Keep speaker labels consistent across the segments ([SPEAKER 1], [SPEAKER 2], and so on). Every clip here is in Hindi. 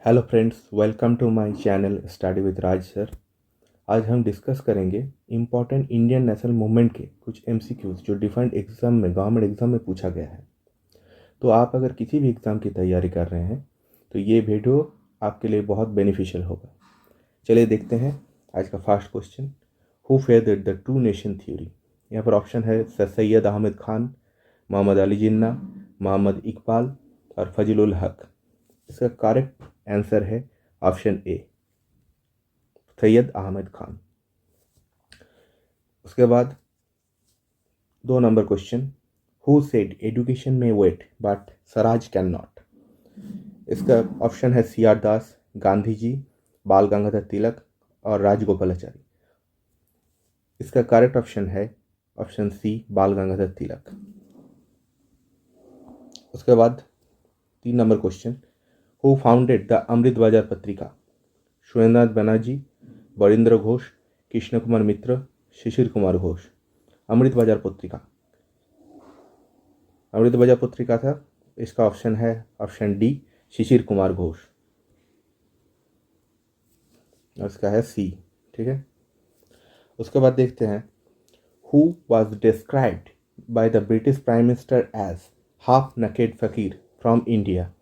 [SPEAKER 1] Hello friends, welcome to my channel study with Raj sir. आज हम डिस्कस करेंगे इम्पॉर्टेंट इंडियन नेशनल मूवमेंट के कुछ एमसीक्यूज जो डिफरेंट एग्जाम में गवर्नमेंट एग्जाम में पूछा गया है। तो आप अगर किसी भी एग्ज़ाम की तैयारी कर रहे हैं तो ये वीडियो आपके लिए बहुत बेनिफिशियल होगा। चलिए देखते हैं आज का first question. Who fathered the two nation theory? यहाँ पर ऑप्शन है सर सैयद अहमद खान, मोहम्मद अली जिन्ना, मोहम्मद इकबाल और फजल उल हक। इसका करेक्ट आंसर है ऑप्शन ए, सैयद अहमद खान। उसके बाद 2 number question, who said education में wait but swaraj can not? इसका ऑप्शन है सी आर दास, गांधी जी, बाल गंगाधर तिलक और राजगोपालाचारी। इसका करेक्ट ऑप्शन है ऑप्शन सी, बाल गंगाधर तिलक। उसके बाद 3 number question, who founded the Amrit Bazar Patrika? Surendranath Banerjee, Barindra Ghosh, Krishna Kumar मित्र, शिशिर कुमार घोष। अमृत बाजार पत्रिका था, इसका ऑप्शन है ऑप्शन डी, शिशिर कुमार घोष। और इसका है सी। ठीक है, उसके बाद देखते हैं, who was described by the British prime minister as half naked fakir from India?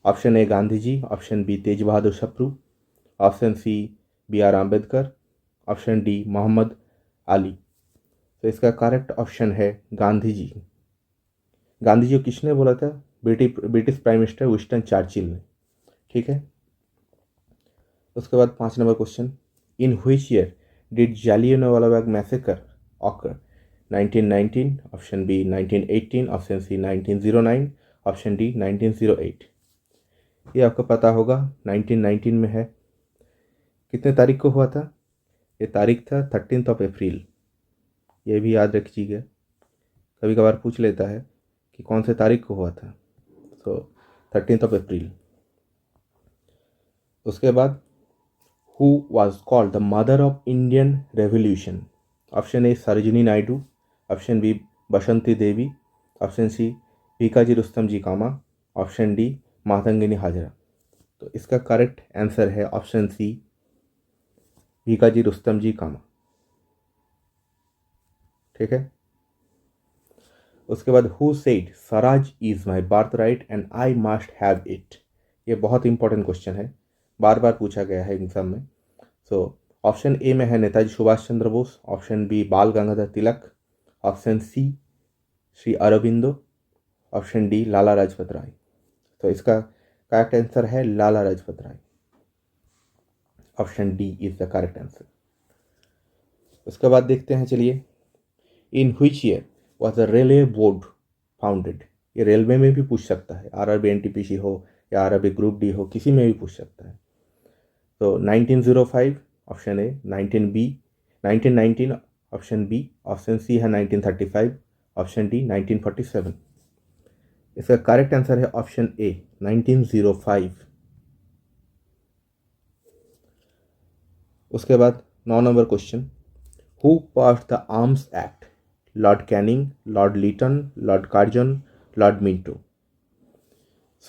[SPEAKER 1] Option A Gandhi ji, option B Tej Bahadur Sapru, option C B R Ambedkar, option D Mohammad Ali. तो इसका करेक्ट ऑप्शन है गांधी जी। गांधी जी को किसने बोला था? British prime minister Winston Churchill ने। ठीक है, उसके बाद 5 number question, in which year did Jallianwala Bagh massacre occur? 1919, option B 1918, option C 1909, option D 1908। ये आपको पता होगा, 1919 में है। कितने तारीख को हुआ था? ये तारीख था 13 अप्रैल। ये भी याद रखिएगा, कभी कभार पूछ लेता है कि कौन से तारीख को हुआ था। तो 13 अप्रैल। उसके बाद, who was called the mother of Indian revolution? Option A Sarojini Naidu, option B Basanti Devi, option C Bhikaji Rustom ji Cama, option D Matangini Hazra. तो इसका करेक्ट आंसर है ऑप्शन सी, भीकाजी रुस्तम जी कामा। ठीक है, उसके बाद, who said Swaraj is my birth right and I must have it? ये बहुत इंपॉर्टेंट क्वेश्चन है, बार बार पूछा गया है एग्जाम में। सो ऑप्शन ए में है Netaji Subhash Chandra Bose, option B Bal Gangadhar Tilak, option C Shri Aurobindo, option D Lala Lajpat Rai. तो इसका करेक्ट आंसर है Lala Lajpat Rai. Option D is the correct answer. उसके बाद देखते हैं, चलिए, in which year was the railway board founded? ये रेलवे में भी पूछ सकता है, आरआरबी एनटीपीसी हो या आरआरबी ग्रुप डी हो, किसी में भी पूछ सकता है। तो 1905, option A, 1919, option B, option C है 1935, ऑप्शन डी 1947। इसका करेक्ट आंसर है ऑप्शन ए, 1905। उसके बाद 9 number question, who pass the arms act? Lord Canning, Lord Lytton, Lord Curzon, Lord Minto.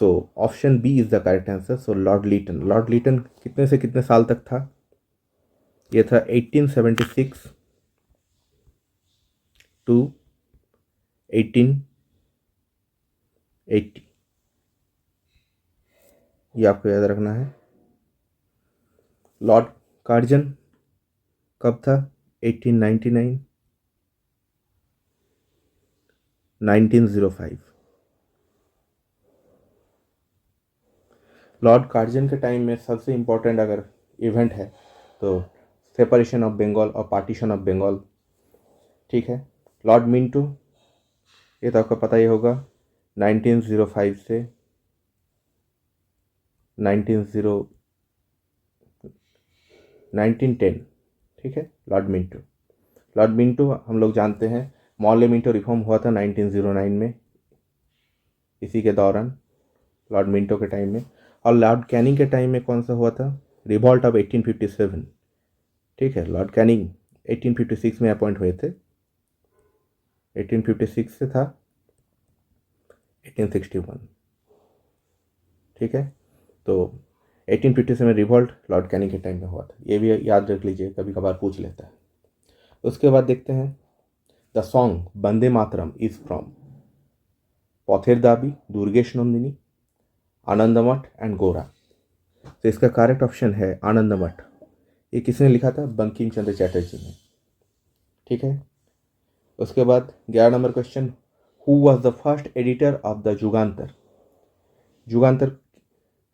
[SPEAKER 1] So option B is the correct answer. So Lord Lytton. Lord Lytton कितने से कितने साल तक था? ये था 1876 टू 1880। ये आपको याद रखना है। लॉर्ड कार्जन कब था? 1899, 1905। लॉर्ड कार्जन के टाइम में सबसे इम्पोर्टेंट अगर इवेंट है तो सेपरेशन ऑफ बंगाल और पार्टीशन ऑफ बंगाल। ठीक है, लॉर्ड मिंटो, ये तो आपको पता ही होगा, 1905 से 1910। ठीक है, लॉर्ड मिंटो हम लोग जानते हैं, मॉर्ले मिंटो रिफॉर्म हुआ था 1909 में, इसी के दौरान लॉर्ड मिंटो के टाइम में। और लॉर्ड कैनिंग के टाइम में कौन सा हुआ था? Revolt of 1857। ठीक है, लॉर्ड कैनिंग 1856 में अपॉइंट हुए थे, 1856 से था 1861। ठीक है, तो 1857 में रिवॉल्ट लॉर्ड कैनिंग के टाइम में हुआ था, ये भी याद रख लीजिए, कभी कभार पूछ लेता है। उसके बाद देखते हैं the song Vande Mataram is from Pather Dabi, Durgesh Nandini, Anandamath and गोरा। तो इसका करेक्ट ऑप्शन है आनंदमठ। ये किसने लिखा था? बंकिम चंद्र चटर्जी ने। ठीक है। उसके बाद 11 number question, who was the first editor of the Jugantar? Jugantar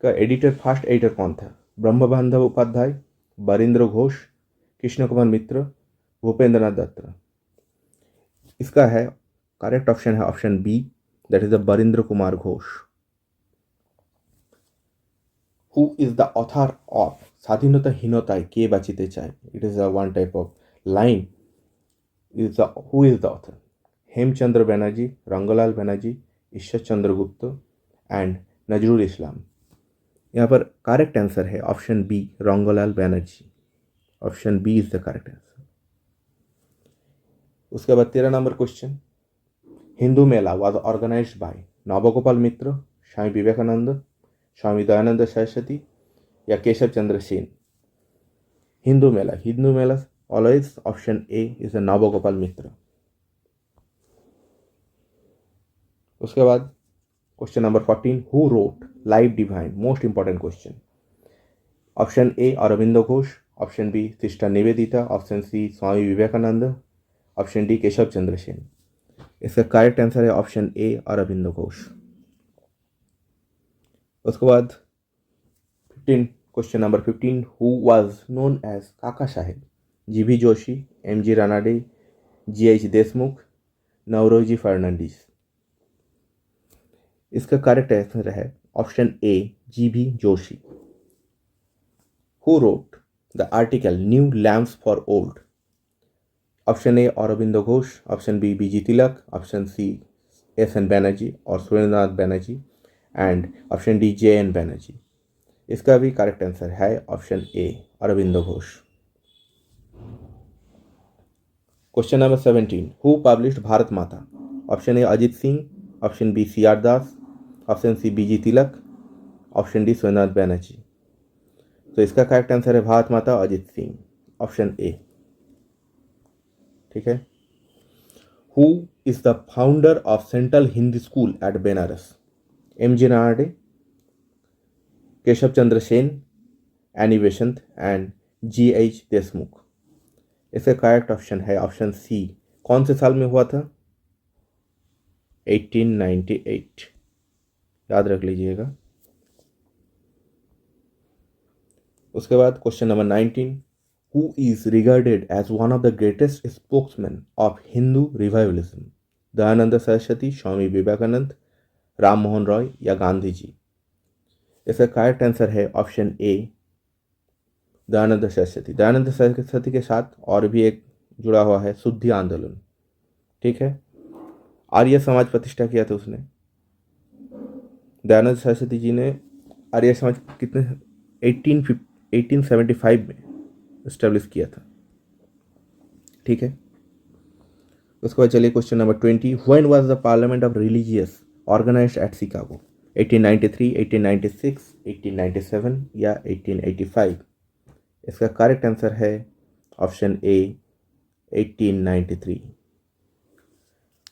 [SPEAKER 1] का एडिटर, फर्स्ट एडिटर कौन था? ब्रह्म बांधव उपाध्याय, बरिंद्र घोष, कृष्ण कुमार मित्र, भूपेंद्र नाथ दत्त। इसका है करेक्ट ऑप्शन है option B, that is the Barindra Kumar Ghosh. Who is the author of स्वाधीनताहीनताय के बाँचिতে চাই? It is a one type of line. Is the who is the author? Hemchandra Banerjee, Rangalal Banerjee, Ishwar Chandra Gupta and Nazrul Islam. यहाँ पर करेक्ट आंसर है option B, Rangalal Banerjee. Option B is the correct answer. उसके बाद 13 number question, Hindu Mela was organised by Nabagopal Mitra, Swami Vivekananda, Swami Dayanand Saraswati या Keshab Chandra Sen? Hindu Mela always option A is the Nabagopal Mitra. उसके बाद question number 14, who wrote life divine? Most important question. Option A Aurobindo Ghosh, option B sister Nivedita, option C Swami Vivekananda, option D Keshab Chandra Sen. इसका करेक्ट आंसर है ऑप्शन ए अरविंदो घोष। उसके बाद 15 question number 15, who was known as काका साहेब? G V Joshi, M G Ranade, G H Deshmukh, Naoroji Fernandes. इसका करेक्ट आंसर है option A G V Joshi. Who wrote the article new lamps for old? Option A Aurobindo Ghosh, option B B G Tilak, option C S N Banerjee और Surendranath Banerjee and option D J N Banerjee. इसका भी करेक्ट आंसर है option A Aurobindo Ghosh. Question number 17, who published Bharat Mata? Option A Ajit Singh, option B C R Das, option C busy Tilak, option D Surendranath Banerjee. तो इसका करेक्ट आंसर है भारत माता अजित सिंह, ऑप्शन ए। ठीक है। Who is the founder of central Hindi school at Benares? M G Ranade, Keshav Chandra Sen, Annie Besant and G H Deshmukh. इसका करेक्ट ऑप्शन है ऑप्शन सी। कौन से साल में हुआ था? 1898, याद रख लीजिएगा। उसके बाद question number 19, who is regarded as one of the greatest spokesman of Hindu revivalism? Dayanand Saraswati, Swami Vivekananda, Ram Mohan Roy या गांधी जी? इसका करेक्ट आंसर है ऑप्शन ए दयानंद सरस्वती। दयानंद सरस्वती के साथ और भी एक जुड़ा हुआ है, शुद्धि आंदोलन। ठीक है। आर्य समाज प्रतिष्ठा किया था उसने। दयानंद सरस्वती जी ने आर्य समाज कितने 1875 में इस्टेब्लिश किया था। ठीक है। उसके बाद चलिए question number 20, when was the parliament of religious organized at Chicago? 1893, 1896, 1897 या 1885? इसका करेक्ट आंसर है ऑप्शन ए 1893।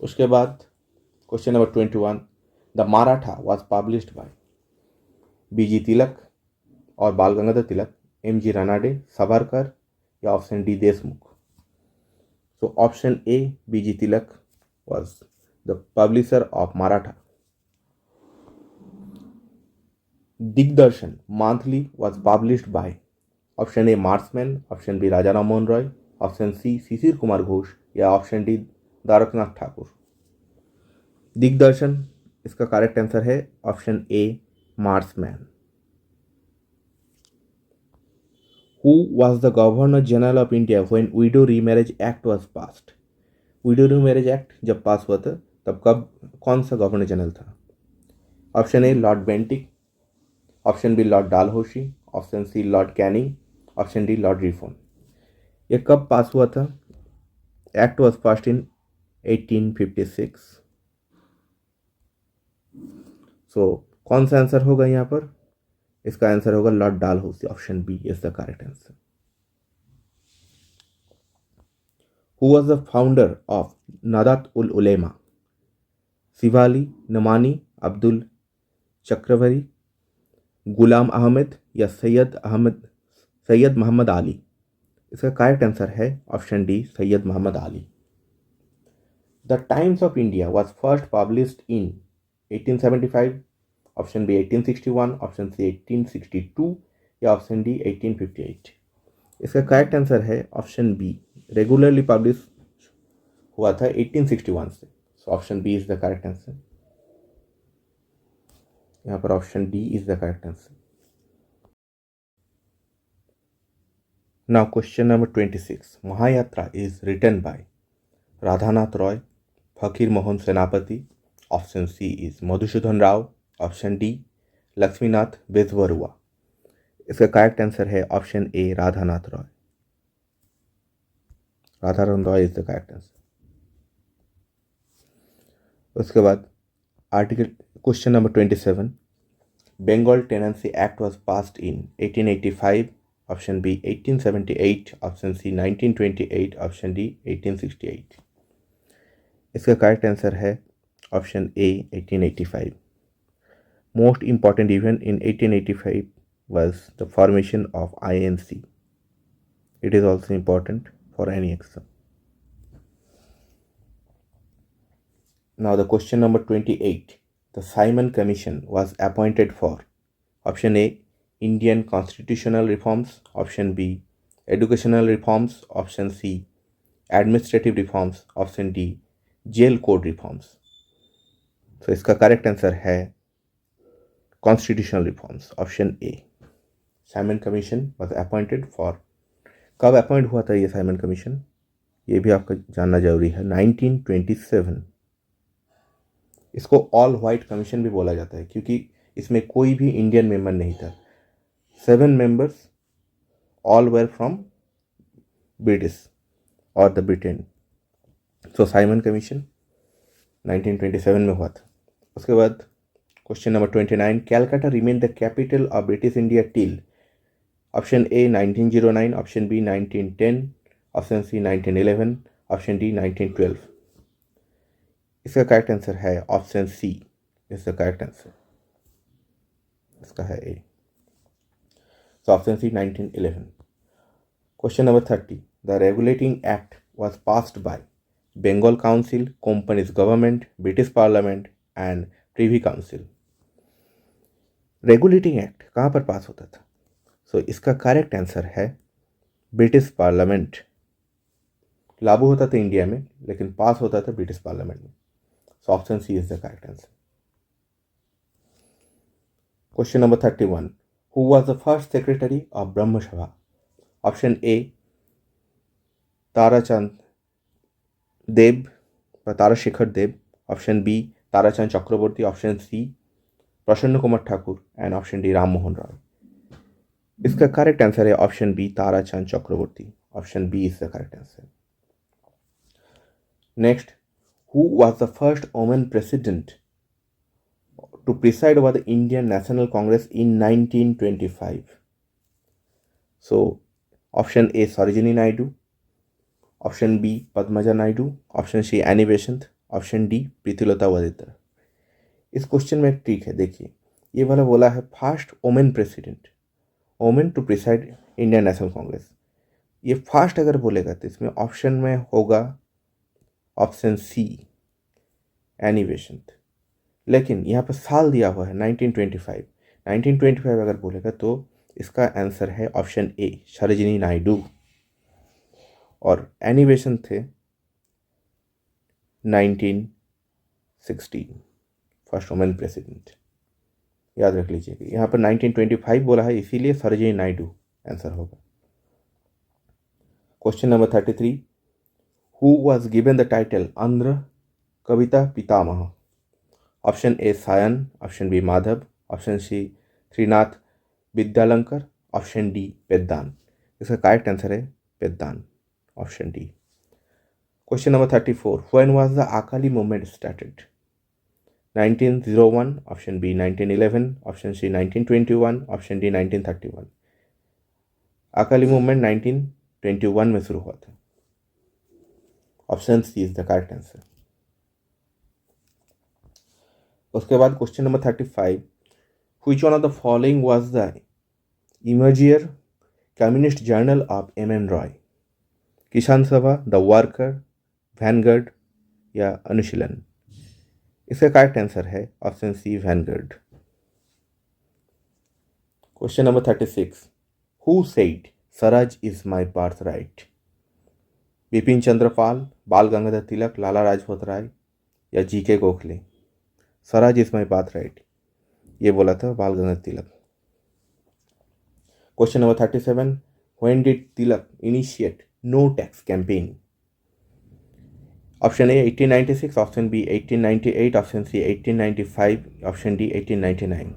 [SPEAKER 1] उसके बाद question number 21, the Maratha was published by B G Tilak और बाल गंगाधर तिलक, एम जी रानाडे, सावरकर या option D Deshmukh? So option A B G Tilak was the publisher of Maratha. Digdarshan monthly was published by option A marksman, option B Raja Ram Mohan Roy, option C Shishir Kumar Ghosh या ऑप्शन डी द्वारकनाथ ठाकुर? दिग्दर्शन, इसका करेक्ट आंसर है option A Marshman. Who was the governor general of India when widow remarriage act was passed? Widow remarriage act जब पास हुआ था तब कौन सा गवर्नर जनरल था? Option A lord Bentinck, option B lord Dalhousie, option C lord Canning, option D lord reform. ये कब पास हुआ था? Act was passed in 1856। सो कौन सा आंसर होगा यहाँ पर? इसका आंसर होगा lord Dalhousie. Option B is the correct answer. Who was the founder of Nadwat ul उलेमा? शिवाली, नमानी, अब्दुल चक्रवरी, गुलाम अहमद या सैयद मोहम्मद अली? इसका करेक्ट आंसर है option D, Syed Mohammad Ali. The Times of India was first published in 1875, option B 1861, option C 1862 या ऑप्शन डी 1858? इसका करेक्ट आंसर है ऑप्शन बी, रेगुलरली पब्लिश हुआ था 1861 से। So option B is the correct answer. यहाँ पर option D is the correct answer. Now question number 26। Mahayatra is written by Radhanath Roy, Fakir Mohan सेनापति, option C is Madhusudan Rao, option D Lakshminath Bezbaruah? इसका करेक्ट आंसर है option A, Radhanath Roy. Radhanath Roy is the correct answer. उसके बाद article question number 27। Bengal tenancy act was passed in 1885, option B 1878, option C 1928, option D 1868? इसका करेक्ट आंसर है option A, 1885। Most important event in 1885 was the formation of INC. It is also important for any exam. Now the question number 28. The Simon Commission was appointed for option A, Indian constitutional reforms, option B, educational reforms, option C, administrative reforms, option D, jail code reforms? So इसका करेक्ट आंसर है constitutional reforms, option A. Simon commission was appointed for, कब अपॉइंट हुआ था ये साइमन कमीशन, ये भी आपको जानना जरूरी है, 1927। इसको ऑल वाइट कमीशन भी बोला जाता है क्योंकि इसमें कोई भी इंडियन मेंबर नहीं था। 7 members all were from British और the Britain. So Simon commission 1927 में हुआ था। उसके बाद question number 29। Calcutta remain the capital of British India till option A 1909, option B 1910, option C 1911, option D 1912? इसका करेक्ट आंसर है option C is the correct answer. इसका है A, so option C 1911। Question number 30। The regulating act was passed bye Bengal council, company's government, British parliament and privy council? Regulating act कहाँ पर पास होता था? सो इसका करेक्ट आंसर है ब्रिटिश पार्लियामेंट। लागू होता था इंडिया में लेकिन पास होता था ब्रिटिश पार्लियामेंट में। So option C is the correct answer. Question number 31। Who was the first secretary of Brahmo Sabha? Option A Tarachand Dev, Tarashekhar Dev, option B Tarachand Chakraborty, option C Prasanna Kumar Thakur and option D Ram Mohan Roy? इसका करेक्ट आंसर है option B, Tarachand Chakraborty. Option B is the correct answer. Next, who was the first women president to preside over the Indian National Congress in 1925? So option A Sarojini Naidu, option B Padmaja Naidu, option C Annie Besant, option D Pritilata Waddedar? इस क्वेश्चन में एक ट्रिक है, देखिए ये वाला बोला है first women president, women to preside Indian National Congress. ये फास्ट अगर बोलेगा तो इसमें ऑप्शन में होगा ऑप्शन सी एनी बेसेंट, लेकिन यहाँ पर साल दिया हुआ है 1925। 1925 अगर बोलेगा तो इसका आंसर है ऑप्शन ए, सरोजिनी नायडू। और एनी बेसेंट थे 1916 फर्स्ट वुमेन प्रेसिडेंट, याद रख लीजिएगा। यहाँ पर 1925 बोला है इसीलिए सरोजिनी नायडू आंसर होगा। Question number 33। Who was given the title Andhra Kavita Pitamaha? Option A Sayana, option B Madhava, option C Srinatha Vidyalankar, option D Peddana? इसका करेक्ट आंसर है Peddana, option D. Question number 34। When was the Akali movement started? 1901, option B 1911, option C 1921, option D 1931। Akali movement 1921 में शुरू हुआ था। Option C is the correct answer. उसके बाद question number 35, which one of the following was the emigre communist journal of M Roy? Kisan Sabha, the worker, Vanguard या अनुशीलन? इसका करेक्ट आंसर है option C Vanguard. Question number 36, who said Swaraj is my birth right? Bipin Chandra Pal, Bal Gangadhar Tilak, Lala Lajpat Rai या G K Gokhale? Swaraj is my birth right ये बोला था Bal Gangadhar Tilak. Question number 37, when did Tilak initiate no tax campaign? Option A 1896, option B 1898, option C 1895, option D 1899।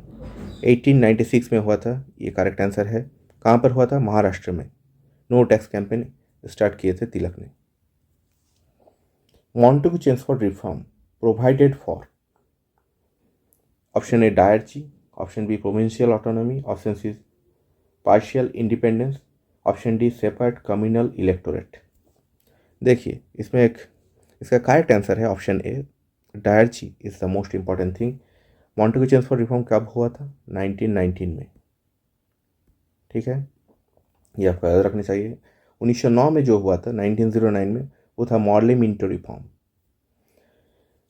[SPEAKER 1] 1896 में हुआ था, ये करेक्ट आंसर है। कहाँ पर हुआ था? महाराष्ट्र में नो टैक्स कैंपेन स्टार्ट किए थे तिलक ने। Montagu Chelmsford reform provided for? Option A dyarchy, option B provincial autonomy, option C partial independence, option D separate communal electorate. देखिए इसमें इसका करेक्ट आंसर है option A dyarchy is the most important thing. Montagu Chelmsford reform कब हुआ था? 1919 में। ठीक है, ये आपको याद रखनी चाहिए। 1909 में जो हुआ था 1909 में वो था Morley Minto reform.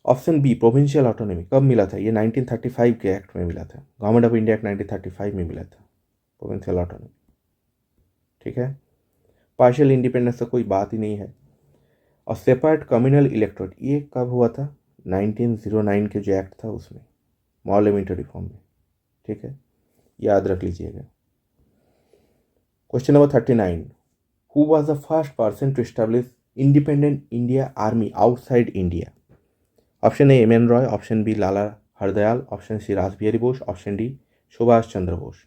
[SPEAKER 1] Option B provincial autonomy कब मिला था? ये 1935 के एक्ट में मिला था, गवर्नमेंट ऑफ इंडिया एक्ट 1935 में मिला था प्रोविंशियल ऑटोनॉमी। ठीक है, पार्शियल इंडिपेंडेंस का कोई बात ही नहीं है। और सेपरेट कम्युनल इलेक्टोरेट ये कब हुआ था? 1909 के जो एक्ट था उसमें, मॉर्ले मिंटो रिफॉर्म में। ठीक है, याद रख लीजिएगा। Question number 39, who was the first person to establish independent India army outside India? Option A M Roy, option B Lala Hardayal, option C Rashbehari Bose, option D Subhash Chandra Bose.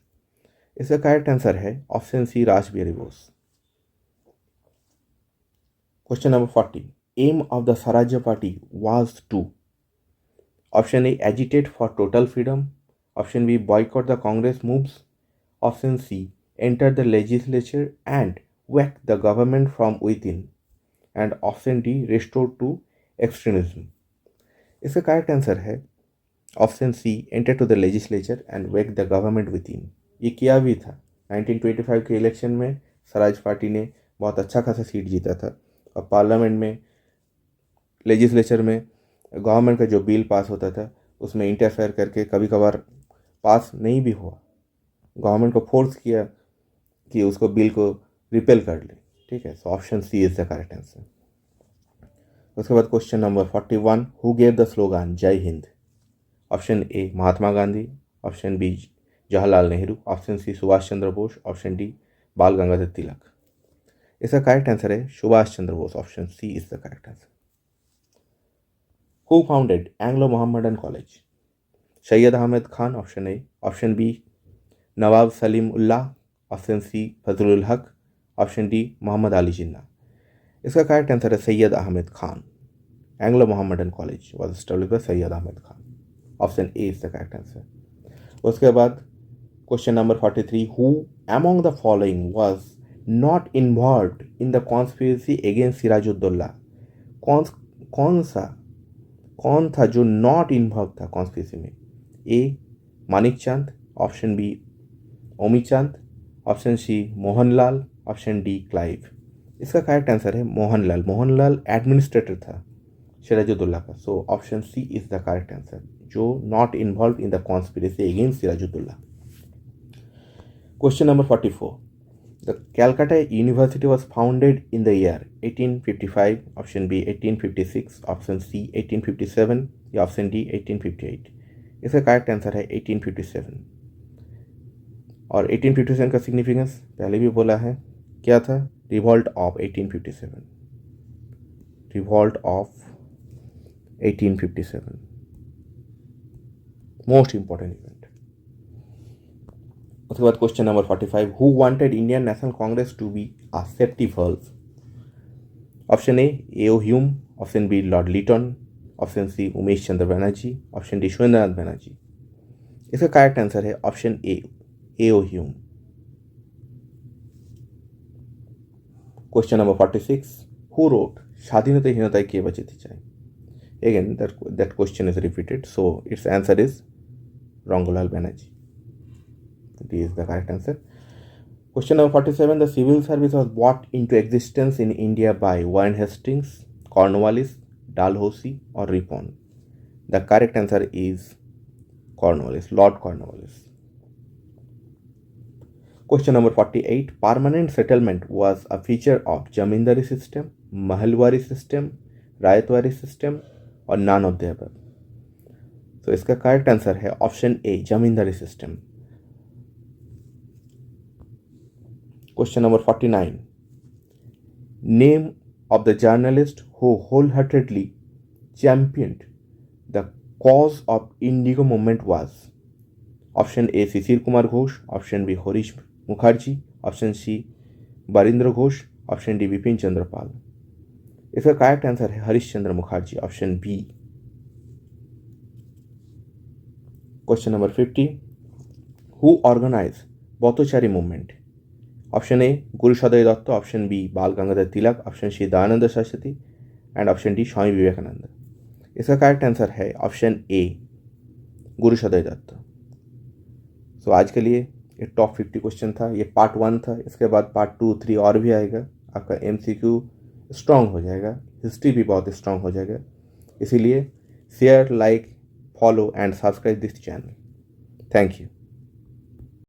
[SPEAKER 1] इसका करेक्ट आंसर है option C Rashbehari Bose. Question number 40, aim of the Swarajya party was to? Option A agitate for total freedom, option B boycott the Congress moves, option C enter the legislature and whack the government from within, and option D restore to extremism। इसका करेक्ट आंसर है option C enter to the legislature and whack the government within. ये किया भी था 1925 के इलेक्शन में। स्वराज पार्टी ने बहुत अच्छा खासा सीट जीता था और पार्लियामेंट में, लेजिस्लेचर में गवर्नमेंट का जो बिल पास होता था उसमें इंटरफेयर करके कभी कभार पास नहीं भी हुआ। गवर्नमेंट को फोर्स किया कि उसको बिल को रिपेल कर ले। ठीक है, so option C is the correct answer. उसके बाद question number 41, who gave the slogan Jai Hind? Option A Mahatma Gandhi, option B Jawaharlal Nehru, option C Subhash Chandra Bose, option D Bal Gangadhar Tilak. इसका करेक्ट आंसर है Subhash Chandra Bose. Option C is the correct answer. Who founded Anglo Mohammedan College? Syed Ahmad Khan, option A, option B Nawab Salimullah, option C Fazlul Haq, option D Mohammad Ali Jinnah. इसका करेक्ट आंसर है Syed Ahmad Khan. Anglo Mohammedan college was established by Syed Ahmad Khan. Option A is the correct answer. उसके बाद question number 43, who among the following was not involved in the conspiracy against Sirajuddaulah? कौन था जो नॉट इन्वॉल्व था कॉन्स्पिरेसी में? ए मानिक चांद, option B Omichand, option C Mohanlal, option D Clive. इसका करेक्ट आंसर है मोहनलाल। मोहनलाल एडमिनिस्ट्रेटर था सिराजुद्दौला का। So option C is the correct answer, जो not involve in the conspiracy against Sirajuddaula. Question number 44, the Calcutta University was founded in the year 1855, option B 1856, option C 1857 या ऑप्शन डी 1858। इसका करेक्ट आंसर है 1857। और 1857 का सिग्निफिकेंस पहले भी बोला है, क्या था? Revolt of 1857। Revolt of 1857 most important event. उसके बाद question number 45, who wanted Indian National Congress to be a safety valve? Option A A O Hume, option B Lord Lytton, option C Umesh Chandra Banerjee, option D Surendranath Banerjee. इसका करेक्ट आंसर है option A O Hume. Question number 46, who wrote স্বাধীনতাহীনতায় কে বাঁচিতে চায়? Again, that question is repeated, so its answer is Rangulal Banerjee. D is the correct answer. Question number 47, the civil service was brought into existence in India by Warren Hastings, Cornwallis, Dalhousie or Ripon? The correct answer is Cornwallis, Lord Cornwallis. Question number 48, permanent settlement was a feature of Jamindari system, Mahalwari system, Rayatwari system और none of the above. तो इसका करेक्ट आंसर है option A zamindari system. Question number 49, name of the journalist who wholeheartedly championed the cause of Indigo movement was? Option A Shishir Kumar Ghosh, option B Harish Mukherjee, option C Barindra Ghosh, option D Bipin Chandra Pal. इसका करेक्ट आंसर है Harish Chandra Mukherjee, option B. Question number 50, who organise Bratachari movement? Option A Gurusaday Dutt, option B Bal Gangadhar Tilak, option C Dayanand Saraswati and option D Swami Vivekananda. इसका करेक्ट आंसर है option A Gurusaday Dutt. सो आज के लिए ये टॉप 50 क्वेश्चन था, ये पार्ट 1 था। इसके बाद पार्ट 2, 3 और भी आएगा। आपका MCQ स्ट्रांग हो जाएगा, हिस्ट्री भी बहुत स्ट्रांग हो जाएगा। इसीलिए share, like, follow and subscribe this channel. Thank you.